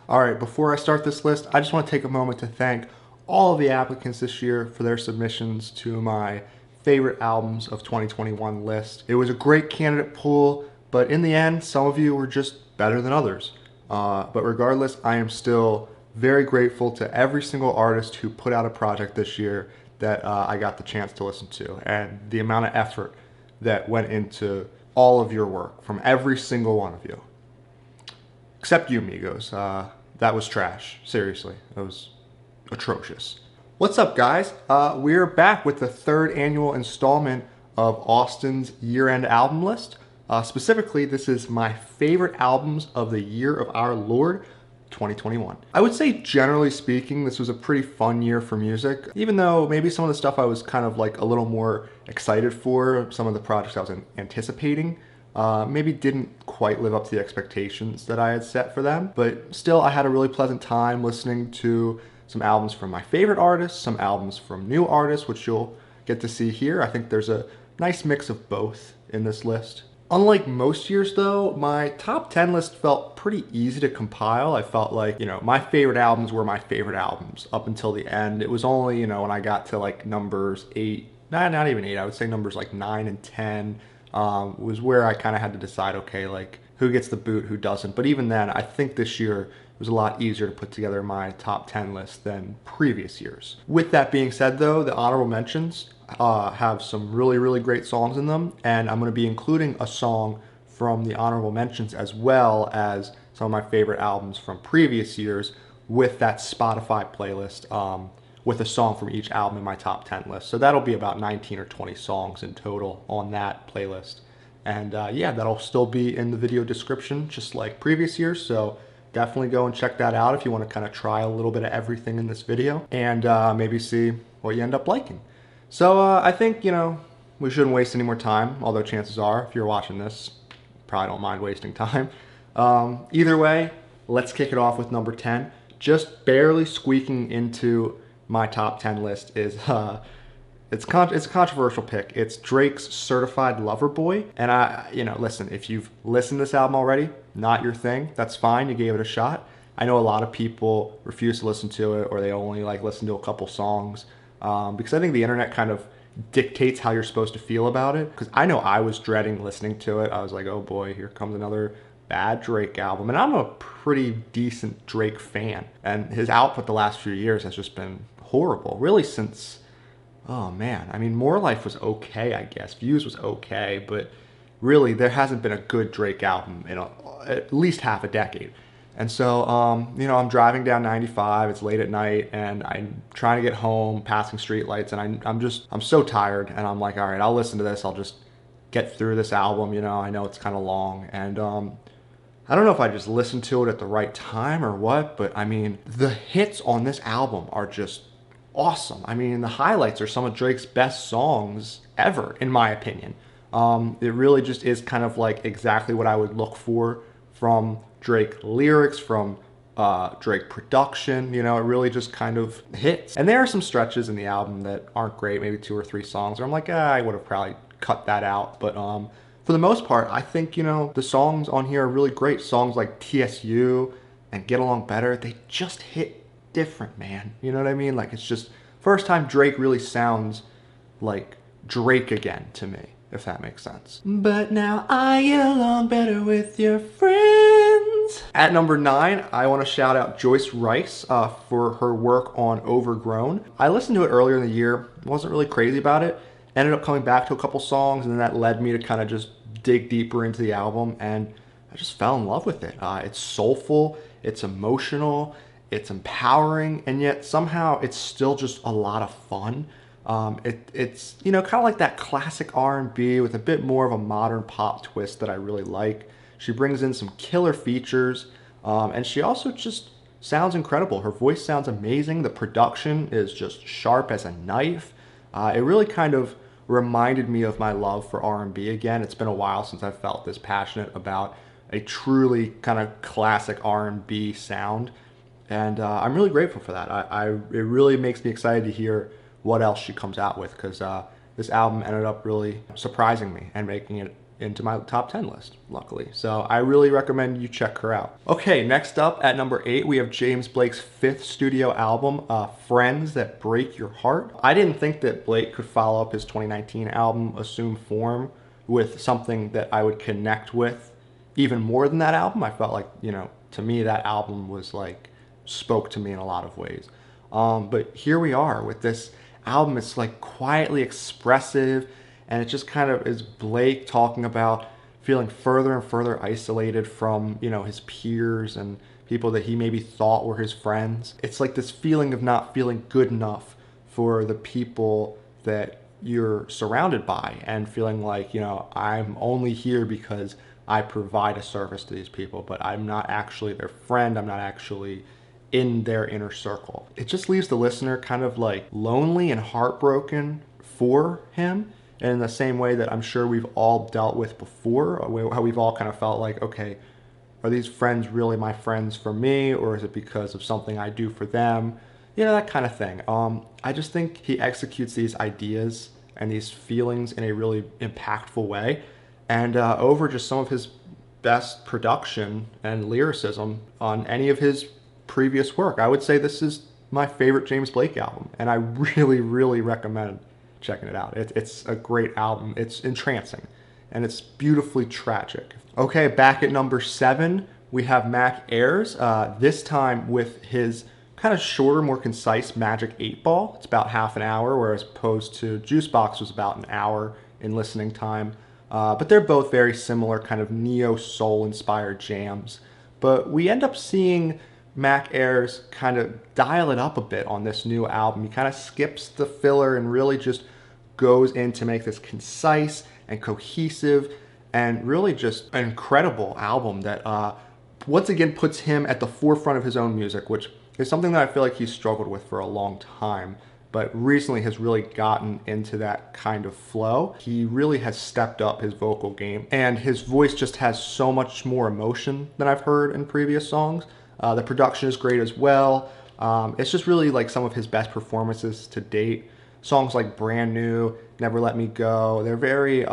All right, before I start this list, I just want to take a moment to thank all of the applicants this year for their submissions to my favorite albums of 2021 list. It was a great candidate pool, but in the end, some of you were just better than others. But regardless, I am still very grateful to every single artist who put out a project this year that I got the chance to listen to, and the amount of effort that went into all of your work from every single one of you. Except you, Migos. That was trash. Seriously, that was atrocious. What's up, guys? We're back with the third annual installment of Austin's year-end album list. Specifically, this is my favorite albums of the year of our Lord, 2021. I would say, generally speaking, this was a pretty fun year for music, even though maybe some of the stuff I was kind of like a little more excited for, some of the projects I was anticipating, maybe didn't quite live up to the expectations that I had set for them. But still, I had a really pleasant time listening to some albums from my favorite artists, some albums from new artists, which you'll get to see here. I think there's a nice mix of both in this list. Unlike most years though, my top 10 list felt pretty easy to compile. I felt like, my favorite albums were my favorite albums up until the end. It was only, when I got to like numbers 8, not even 8, I would say numbers like 9 and 10 was where I kind of had to decide, okay, like who gets the boot, who doesn't. But even then, I think this year it was a lot easier to put together my top 10 list than previous years. With that being said though, the honorable mentions have some really, really great songs in them, and I'm going to be including a song from the honorable mentions as well as some of my favorite albums from previous years with that Spotify playlist with a song from each album in my top 10 list. So that'll be about 19 or 20 songs in total on that playlist. And yeah, that'll still be in the video description just like previous years, so definitely go and check that out if you want to kind of try a little bit of everything in this video and maybe see what you end up liking. So I think, we shouldn't waste any more time, although chances are, if you're watching this, you probably don't mind wasting time. Either way, let's kick it off with number 10. Just barely squeaking into my top 10 list is, it's a controversial pick. It's Drake's Certified Lover Boy. And listen, if you've listened to this album already, not your thing, that's fine, you gave it a shot. I know a lot of people refuse to listen to it, or they only like listen to a couple songs. Because I think the internet kind of dictates how you're supposed to feel about it. Because I know I was dreading listening to it. I was like, oh boy, here comes another bad Drake album. And I'm a pretty decent Drake fan. And his output the last few years has just been horrible. Really since, oh man, I mean, More Life was okay, I guess. Views was okay. But really, there hasn't been a good Drake album in at least half a decade. And so, I'm driving down 95, it's late at night, and I'm trying to get home, passing streetlights, and I'm so tired, and I'm like, all right, I'll listen to this, I'll just get through this album, I know it's kind of long, and I don't know if I just listened to it at the right time or what, but I mean, the hits on this album are just awesome. I mean, the highlights are some of Drake's best songs ever, in my opinion. It really just is kind of like exactly what I would look for from Drake lyrics, from Drake production, it really just kind of hits. And there are some stretches in the album that aren't great, maybe 2 or 3 songs, where I'm like, I would have probably cut that out. But for the most part, I think, the songs on here are really great. Songs like TSU and Get Along Better, they just hit different, man. You know what I mean? Like, it's just first time Drake really sounds like Drake again to me, if that makes sense. But now I get along better with your friends. At number 9, I want to shout out Joyce Wrice for her work on Overgrown. I listened to it earlier in the year, wasn't really crazy about it, ended up coming back to a couple songs, and then that led me to kind of just dig deeper into the album, and I just fell in love with it. It's soulful, it's emotional, it's empowering, and yet somehow it's still just a lot of fun. It's kind of like that classic R&B with a bit more of a modern pop twist that I really like. She brings in some killer features, and she also just sounds incredible. Her voice sounds amazing. The production is just sharp as a knife. It really kind of reminded me of my love for R&B again. It's been a while since I felt this passionate about a truly kind of classic R&B sound, and I'm really grateful for that. It really makes me excited to hear what else she comes out with, because this album ended up really surprising me and making it into my top 10 list, luckily. So I really recommend you check her out. Okay, next up at number 8, we have James Blake's 5th studio album, Friends That Break Your Heart. I didn't think that Blake could follow up his 2019 album, Assume Form, with something that I would connect with even more than that album. I felt like, you know, to me that album was like, spoke to me in a lot of ways. But here we are with this album. It's like quietly expressive, and it just kind of is Blake talking about feeling further and further isolated from, you know, his peers and people that he maybe thought were his friends. It's like this feeling of not feeling good enough for the people that you're surrounded by, and feeling like, you know, I'm only here because I provide a service to these people, but I'm not actually their friend. I'm not actually in their inner circle. It just leaves the listener kind of like lonely and heartbroken for him, and in the same way that I'm sure we've all dealt with before, how we've all kind of felt like, okay, are these friends really my friends for me, or is it because of something I do for them? You know, that kind of thing. I just think he executes these ideas and these feelings in a really impactful way, and over just some of his best production and lyricism on any of his previous work. I would say this is my favorite James Blake album, and I really, really recommend checking it out. It's a great album. It's entrancing, and it's beautifully tragic. Okay, back at number 7, we have Ayres, this time with his kind of shorter, more concise Magic 8 Ball. It's about half an hour, whereas opposed to Juicebox was about an hour in listening time. But they're both very similar, kind of neo-soul inspired jams. But we end up seeing Ayres kind of dial it up a bit on this new album. He kind of skips the filler and really just goes in to make this concise and cohesive and really just an incredible album that once again puts him at the forefront of his own music, which is something that I feel like he's struggled with for a long time, but recently has really gotten into that kind of flow. He really has stepped up his vocal game, and his voice just has so much more emotion than I've heard in previous songs. The production is great as well. It's just really like some of his best performances to date. Songs like Brand New, Never Let Me Go, they're very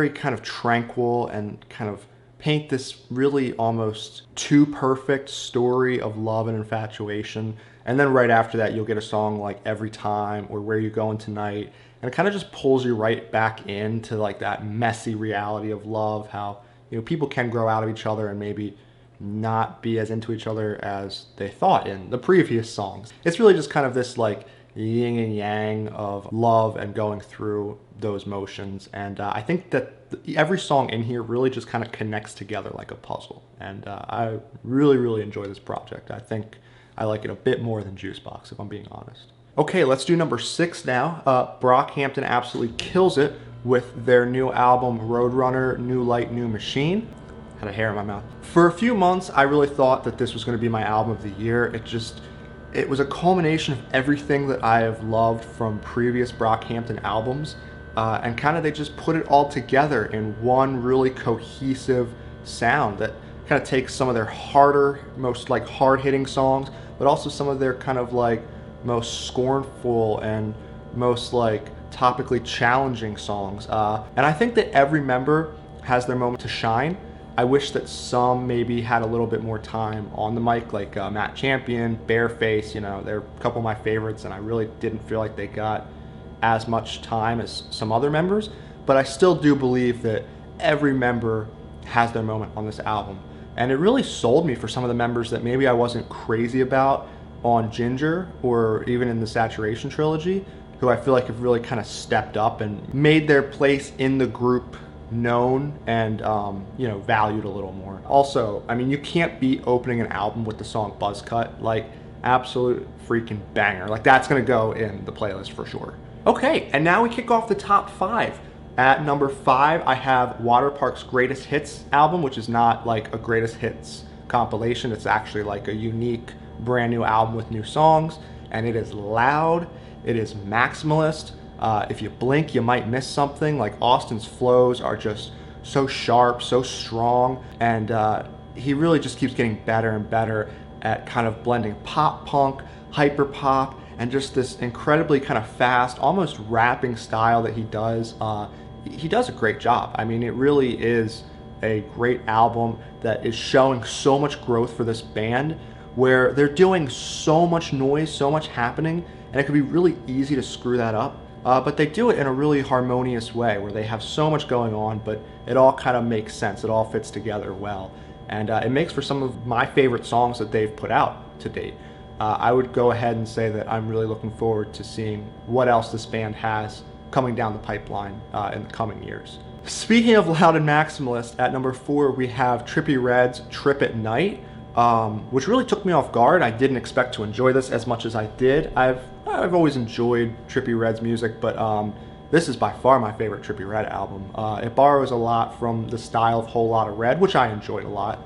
kind of tranquil and kind of paint this really almost too perfect story of love and infatuation. And then right after that, you'll get a song like Every Time or Where You Going Tonight, and it kind of just pulls you right back into like that messy reality of love, how, you know, people can grow out of each other and maybe not be as into each other as they thought in the previous songs. It's really just kind of this like yin and yang of love and going through those motions. And I think that every song in here really just kind of connects together like a puzzle. And I really, really enjoy this project. I think I like it a bit more than Juicebox, if I'm being honest. Okay, let's do number 6 now. Brockhampton absolutely kills it with their new album, Roadrunner, New Light, New Machine. Had a hair in my mouth. For a few months, I really thought that this was going to be my album of the year. It was a culmination of everything that I have loved from previous Brockhampton albums, and kind of they just put it all together in one really cohesive sound that kind of takes some of their harder, most like hard-hitting songs, but also some of their kind of like most scornful and most like topically challenging songs. And I think that every member has their moment to shine. I wish that some maybe had a little bit more time on the mic, like Matt Champion, Bareface, you know, they're a couple of my favorites, and I really didn't feel like they got as much time as some other members, but I still do believe that every member has their moment on this album. And it really sold me for some of the members that maybe I wasn't crazy about on Ginger or even in the Saturation trilogy, who I feel like have really kind of stepped up and made their place in the group known and you know, valued a little more. Also, I mean, you can't beat opening an album with the song Buzzcut. Like, absolute freaking banger. Like, that's gonna go in the playlist for sure. Okay, and now we kick off the top 5. At number 5, I have Waterparks' Greatest Hits album, which is not like a Greatest Hits compilation. It's actually like a unique, brand new album with new songs, and it is loud, it is maximalist. If you blink, you might miss something. Like, Austin's flows are just so sharp, so strong, and he really just keeps getting better and better at kind of blending pop punk, hyper pop, and just this incredibly kind of fast, almost rapping style that he does he does a great job. I mean, it really is a great album that is showing so much growth for this band, where they're doing so much noise, so much happening, and it can be really easy to screw that up. But they do it in a really harmonious way, where they have so much going on, but it all kind of makes sense. It all fits together well. And it makes for some of my favorite songs that they've put out to date. I would go ahead and say that I'm really looking forward to seeing what else this band has coming down the pipeline in the coming years. Speaking of loud and maximalist, at number 4 we have Trippie Redd's Trip at Night, which really took me off guard. I didn't expect to enjoy this as much as I did. I've always enjoyed Trippie Redd's music, but this is by far my favorite Trippie Redd album. It borrows a lot from the style of Whole Lotta Red, which I enjoyed a lot,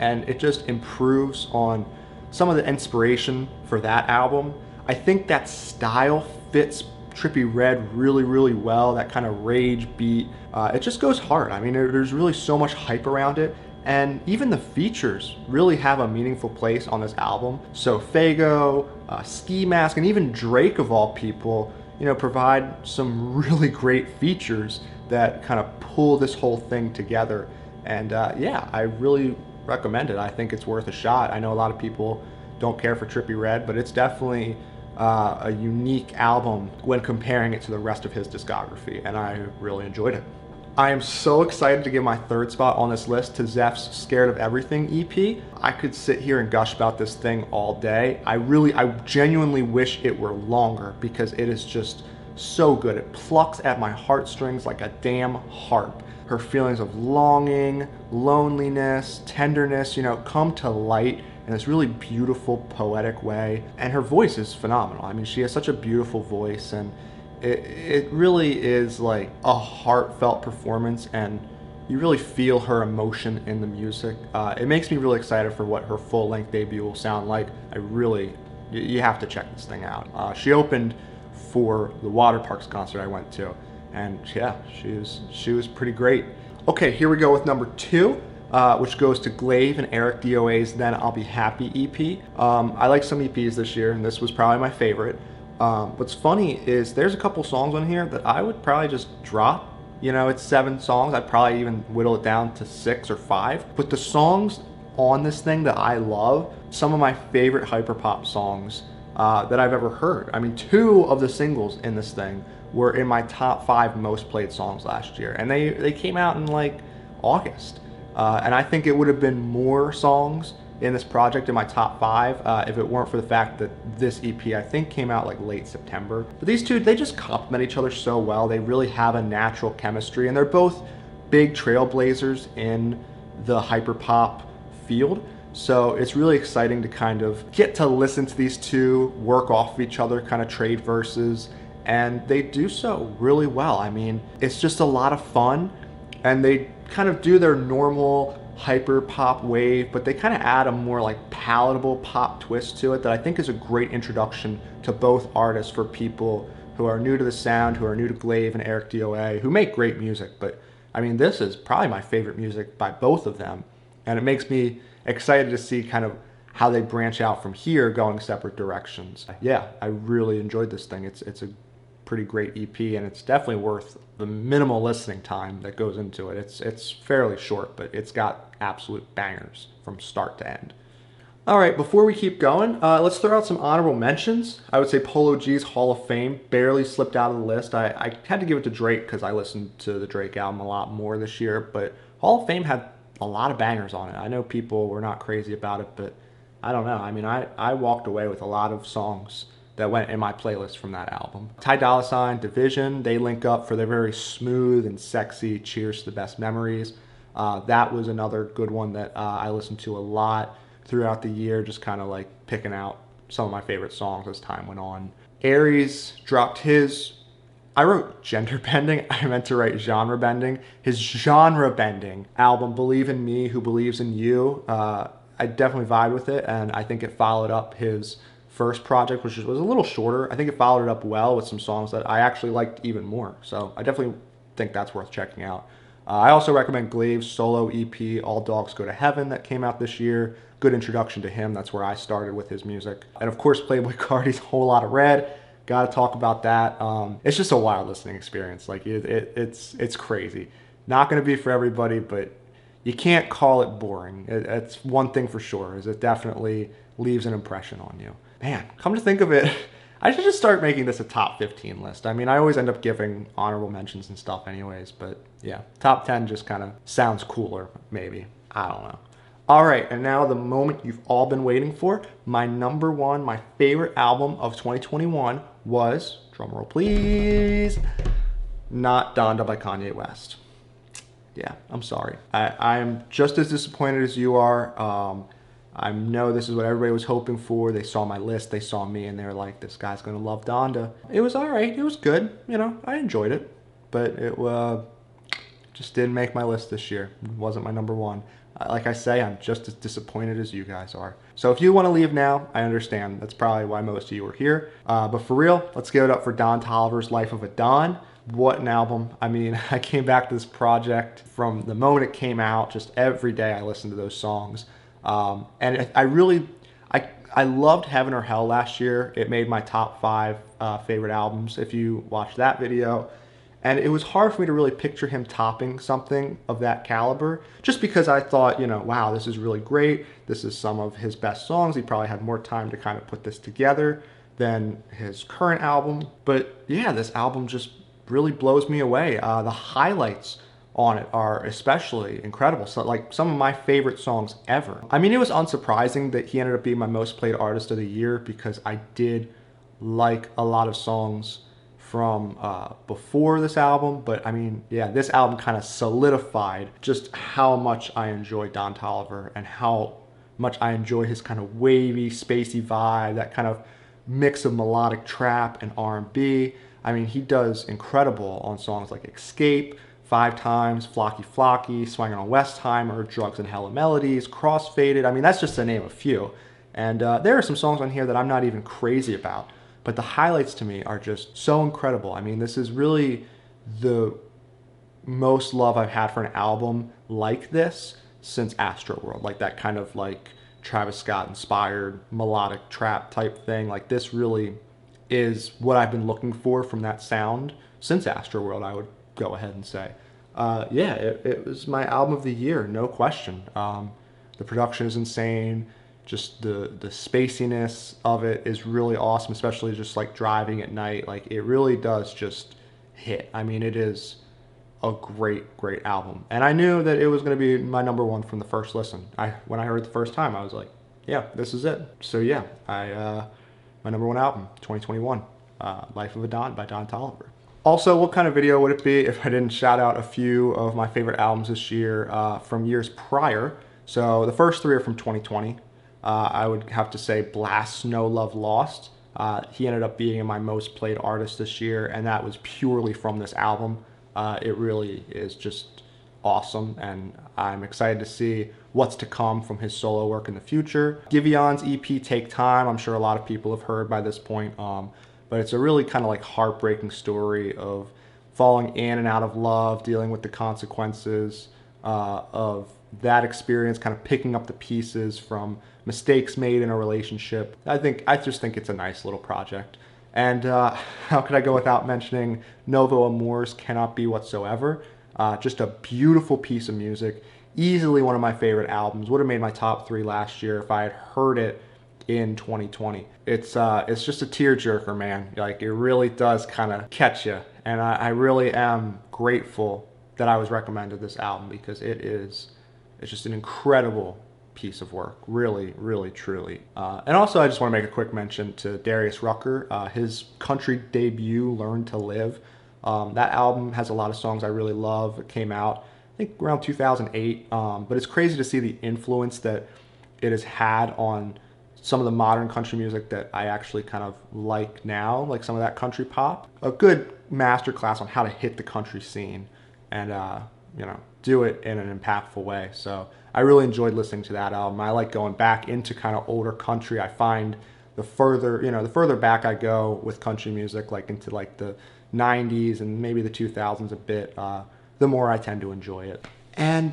and it just improves on some of the inspiration for that album. I think that style fits Trippie Redd really, really well, that kind of rage beat. It just goes hard. I mean, there's really so much hype around it, and even the features really have a meaningful place on this album. So Fago, Ski Mask, and even Drake of all people, you know, provide some really great features that kind of pull this whole thing together. And yeah, I really recommend it. I think it's worth a shot. I know a lot of people don't care for Trippie Redd, but it's definitely a unique album when comparing it to the rest of his discography, and I really enjoyed it. I am so excited to give my 3rd spot on this list to Zeph's Scared of Everything EP. I could sit here and gush about this thing all day. I genuinely wish it were longer, because it is just so good. It plucks at my heartstrings like a damn harp. Her feelings of longing, loneliness, tenderness, you know, come to light in this really beautiful, poetic way. And her voice is phenomenal. I mean, she has such a beautiful voice, and it really is like a heartfelt performance, and you really feel her emotion in the music. It makes me really excited for what her full-length debut will sound like. You have to check this thing out. She opened for the Waterparks concert I went to, and yeah, she was pretty great. Okay, here we go with number 2, which goes to Glaive and ericdoa's Then I'll Be Happy EP. I like some EPs this year, and this was probably my favorite. What's funny is there's a couple songs on here that I would probably just drop. You know, it's 7 songs. I'd probably even whittle it down to 6 or 5. But the songs on this thing that I love, some of my favorite hyperpop songs that I've ever heard. I mean, 2 of the singles in this thing were in my top 5 most played songs last year, and they came out in like August. And I think it would have been more songs in this project in my top 5 if it weren't for the fact that this EP I think came out like late September. But these two, they just complement each other so well. They really have a natural chemistry, and they're both big trailblazers in the hyperpop field. So it's really exciting to kind of get to listen to these two work off of each other, kind of trade verses, and they do so really well. I mean, it's just a lot of fun, and they kind of do their normal hyper pop wave, but they kind of add a more like palatable pop twist to it that I think is a great introduction to both artists for people who are new to the sound, who are new to Glaive and ericdoa, who make great music. But I mean, this is probably my favorite music by both of them, and it makes me excited to see kind of how they branch out from here, going separate directions. Yeah, I really enjoyed this thing. It's a pretty great EP, and it's definitely worth the minimal listening time that goes into it. It's fairly short, but it's got absolute bangers from start to end. All right, before we keep going, let's throw out some honorable mentions. I would say Polo G's Hall of Fame barely slipped out of the list. I had to give it to Drake because I listened to the Drake album a lot more this year, but Hall of Fame had a lot of bangers on it. I know people were not crazy about it, but I don't know. I mean, I walked away with a lot of songs that went in my playlist from that album. Dolla Sign, Division, they link up for their very smooth and sexy Cheers to the Best Memories. That was another good one that I listened to a lot throughout the year, just kind of like picking out some of my favorite songs as time went on. Aries dropped his, I wrote gender bending, I meant to write genre bending. His genre bending album, Believe in Me, Who Believes in You. I definitely vibe with it, and I think it followed up his first project, which was a little shorter. I think it followed it up well with some songs that I actually liked even more. So I definitely think that's worth checking out. I also recommend Glaive's solo EP, All Dogs Go to Heaven, that came out this year. Good introduction to him. That's where I started with his music. And of course, Playboi Carti's Whole Lotta Red. Gotta talk about that. It's just a wild listening experience. Like it's crazy. Not gonna be for everybody, but you can't call it boring. It's one thing for sure, is it definitely leaves an impression on you. Man, come to think of it, I should just start making this a top 15 list. I mean, I always end up giving honorable mentions and stuff anyways, but yeah, top 10 just kind of sounds cooler, maybe. I don't know. All right, and now the moment you've all been waiting for. My number one, my favorite album of 2021 was, drumroll please, not Donda by Kanye West. Yeah, I'm sorry. I'm just as disappointed as you are. I know this is what everybody was hoping for. They saw my list, they saw me, and they were like, this guy's gonna love Donda. It was all right, it was good. You know, I enjoyed it, but it just didn't make my list this year. It wasn't my number one. Like I say, I'm just as disappointed as you guys are. So if you want to leave now, I understand. That's probably why most of you are here. But for real, let's give it up for Don Toliver's Life of a Don. What an album. I mean, I came back to this project from the moment it came out. Just every day I listened to those songs. And I loved Heaven or Hell last year. It made my top 5 favorite albums if you watched that video. And it was hard for me to really picture him topping something of that caliber, just because I thought, you know, wow, this is really great. This is some of his best songs. He probably had more time to kind of put this together than his current album. But yeah, this album just really blows me away. The highlights on it are especially incredible. So like some of my favorite songs ever. I mean, it was unsurprising that he ended up being my most played artist of the year, because I did like a lot of songs from before this album. But I mean, yeah, this album kind of solidified just how much I enjoy Don Toliver and how much I enjoy his kind of wavy, spacey vibe, that kind of mix of melodic trap and R&B. I mean, he does incredible on songs like Escape, 5 Times, Flocky Flocky, Swinging on Westheimer, Drugs and Hella Melodies, Crossfaded. I mean, that's just to name a few. And there are some songs on here that I'm not even crazy about, but the highlights to me are just so incredible. I mean, this is really the most love I've had for an album like this since Astroworld. Like that kind of like Travis Scott inspired melodic trap type thing. Like this really is what I've been looking for from that sound since Astroworld, I would go ahead and say. Yeah, it was my album of the year, no question. The production is insane. Just the spaciness of it is really awesome, especially just like driving at night. Like it really does just hit. I mean, it is a great, great album. And I knew that it was going to be my number one from the first listen. When I heard it the first time, I was like, yeah, this is it. So yeah, my number one album, 2021, Life of a Don by Don Toliver. Also, what kind of video would it be if I didn't shout out a few of my favorite albums this year from years prior? So the first 3 are from 2020. I would have to say Blast, No Love Lost. He ended up being my most played artist this year, and that was purely from this album. It really is just awesome, and I'm excited to see what's to come from his solo work in the future. Giveon's EP, Take Time, I'm sure a lot of people have heard by this point, but it's a really kind of like heartbreaking story of falling in and out of love, dealing with the consequences of that experience, kind of picking up the pieces from mistakes made in a relationship. I just think it's a nice little project. And how could I go without mentioning Novo Amour's Cannot Be Whatsoever? Just a beautiful piece of music. Easily one of my favorite albums. Would have made my top 3 last year if I had heard it in 2020. It's just a tearjerker, man. Like it really does kind of catch you. And I really am grateful that I was recommended this album, because it's just an incredible piece of work. Really, really, truly. And also I just want to make a quick mention to Darius Rucker. His country debut, Learn to Live. That album has a lot of songs I really love. It came out, I think, around 2008. But it's crazy to see the influence that it has had on some of the modern country music that I actually kind of like now, like some of that country pop. A good masterclass on how to hit the country scene and, do it in an impactful way. So I really enjoyed listening to that album. I like going back into kind of older country. I find the further back I go with country music, like into like the 90s and maybe the 2000s a bit, the more I tend to enjoy it. And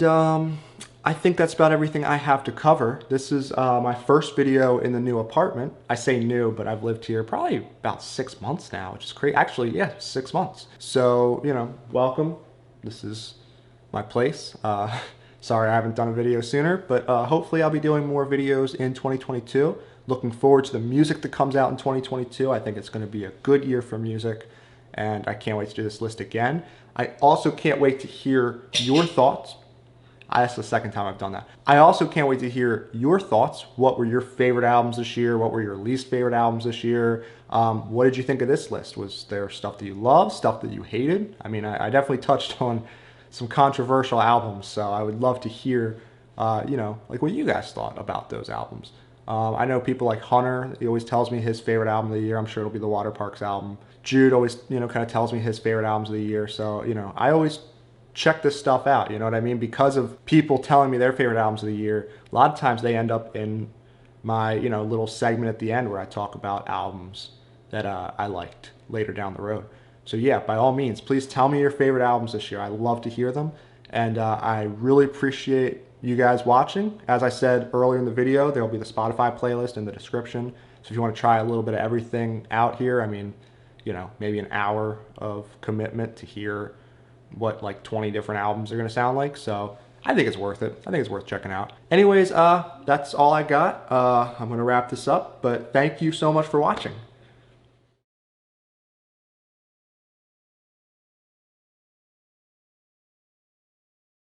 I think that's about everything I have to cover. This is my first video in the new apartment. I say new, but I've lived here probably about 6 months now, which is crazy. Actually, yeah, 6 months. So, you know, welcome. This is my place. Sorry I haven't done a video sooner, but hopefully I'll be doing more videos in 2022. Looking forward to the music that comes out in 2022. I think it's going to be a good year for music, and I can't wait to do this list again. I also can't wait to hear your thoughts. That's the second time I've done that. I also can't wait to hear your thoughts. What were your favorite albums this year? What were your least favorite albums this year? What did you think of this list? Was there stuff that you loved, stuff that you hated? I mean, I definitely touched on some controversial albums, so I would love to hear, you know, like what you guys thought about those albums. I know people like Hunter, he always tells me his favorite album of the year. I'm sure it'll be the Waterparks album. Jude always, you know, kind of tells me his favorite albums of the year. So, you know, I always check this stuff out, you know what I mean? Because of people telling me their favorite albums of the year, a lot of times they end up in my, you know, little segment at the end where I talk about albums that I liked later down the road. So yeah, by all means, please tell me your favorite albums this year. I love to hear them, and I really appreciate you guys watching. As I said earlier in the video, there will be the Spotify playlist in the description. So if you want to try a little bit of everything out here, I mean, you know, maybe an hour of commitment to hear what like 20 different albums are going to sound like. So I think it's worth it. I think it's worth checking out. Anyways, that's all I got. I'm going to wrap this up, but thank you so much for watching.